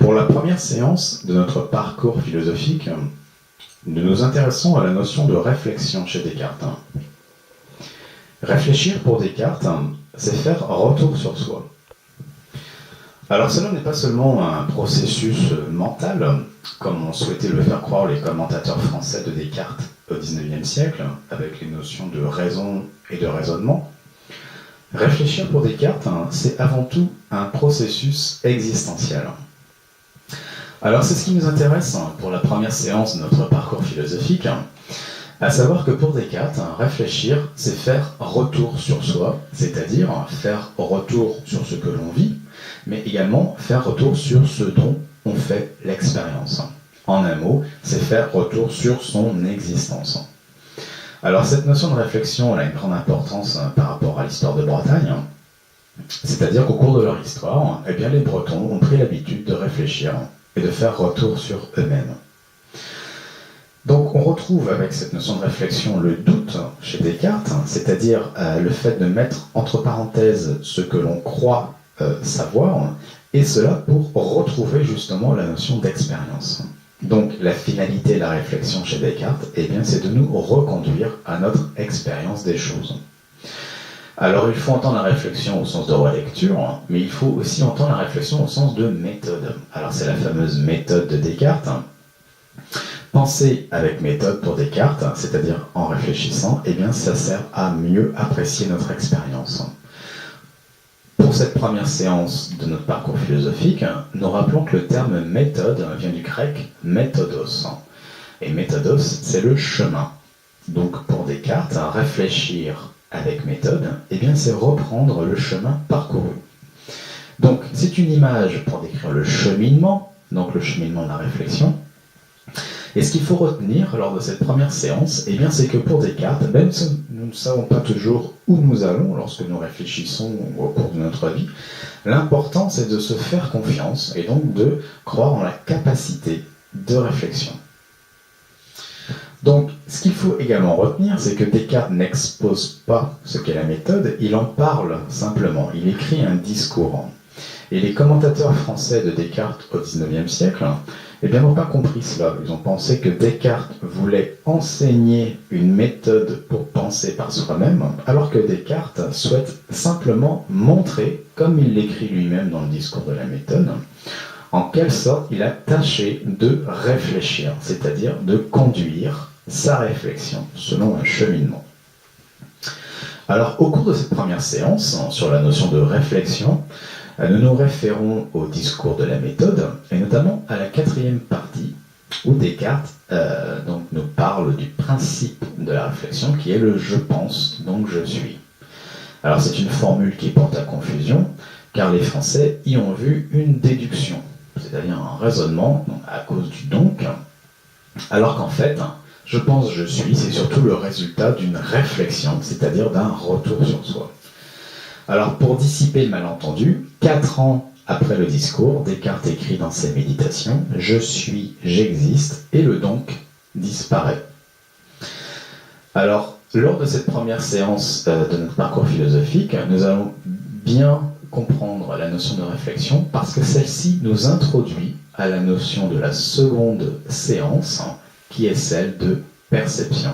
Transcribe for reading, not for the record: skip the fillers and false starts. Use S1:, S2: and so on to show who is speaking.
S1: Pour la première séance de notre parcours philosophique, nous nous intéressons à la notion de réflexion chez Descartes. Réfléchir pour Descartes, c'est faire retour sur soi. Alors cela n'est pas seulement un processus mental, comme ont souhaité le faire croire les commentateurs français de Descartes au XIXe siècle, avec les notions de raison et de raisonnement. Réfléchir pour Descartes, c'est avant tout un processus existentiel. Alors c'est ce qui nous intéresse pour la première séance de notre parcours philosophique, à savoir que pour Descartes, réfléchir, c'est faire retour sur soi, c'est-à-dire faire retour sur ce que l'on vit, mais également faire retour sur ce dont on fait l'expérience. En un mot, c'est faire retour sur son existence. Alors cette notion de réflexion elle a une grande importance par rapport à l'histoire de Bretagne, c'est-à-dire qu'au cours de leur histoire, eh bien, les Bretons ont pris l'habitude de réfléchir et de faire retour sur eux-mêmes. Donc on retrouve avec cette notion de réflexion le doute chez Descartes, c'est-à-dire le fait de mettre entre parenthèses ce que l'on croit savoir, et cela pour retrouver justement la notion d'expérience. Donc la finalité de la réflexion chez Descartes, eh bien, c'est de nous reconduire à notre expérience des choses. Alors il faut entendre la réflexion au sens de relecture, mais il faut aussi entendre la réflexion au sens de méthode. Alors c'est la fameuse méthode de Descartes. Penser avec méthode pour Descartes, c'est-à-dire en réfléchissant, eh bien ça sert à mieux apprécier notre expérience. Pour cette première séance de notre parcours philosophique, nous rappelons que le terme méthode vient du grec méthodos. Et méthodos, c'est le chemin. Donc pour Descartes, réfléchir avec méthode, eh bien c'est reprendre le chemin parcouru. Donc c'est une image pour décrire le cheminement, donc le cheminement de la réflexion. Et ce qu'il faut retenir lors de cette première séance, eh bien, c'est que pour Descartes, même si nous ne savons pas toujours où nous allons lorsque nous réfléchissons au cours de notre vie, l'important c'est de se faire confiance et donc de croire en la capacité de réflexion. Donc, ce qu'il faut également retenir, c'est que Descartes n'expose pas ce qu'est la méthode, il en parle simplement, il écrit un discours. Et les commentateurs français de Descartes au XIXe siècle, eh bien, n'ont pas compris cela. Ils ont pensé que Descartes voulait enseigner une méthode pour penser par soi-même, alors que Descartes souhaite simplement montrer, comme il l'écrit lui-même dans le discours de la méthode, en quelle sorte il a tâché de réfléchir, c'est-à-dire de conduire sa réflexion selon un cheminement. Alors, au cours de cette première séance, sur la notion de réflexion, nous nous référons au discours de la méthode, et notamment à la quatrième partie, où Descartes donc nous parle du principe de la réflexion, qui est le « je pense, donc je suis ». Alors c'est une formule qui porte à confusion, car les Français y ont vu une déduction, c'est-à-dire un raisonnement à cause du « donc », alors qu'en fait, « je pense, je suis », c'est surtout le résultat d'une réflexion, c'est-à-dire d'un retour sur soi. Alors pour dissiper le malentendu, 4 ans après le discours, Descartes écrit dans ses méditations « Je suis, j'existe » et le « donc » disparaît. Alors, lors de cette première séance de notre parcours philosophique, nous allons bien comprendre la notion de réflexion parce que celle-ci nous introduit à la notion de la seconde séance qui est celle de perception.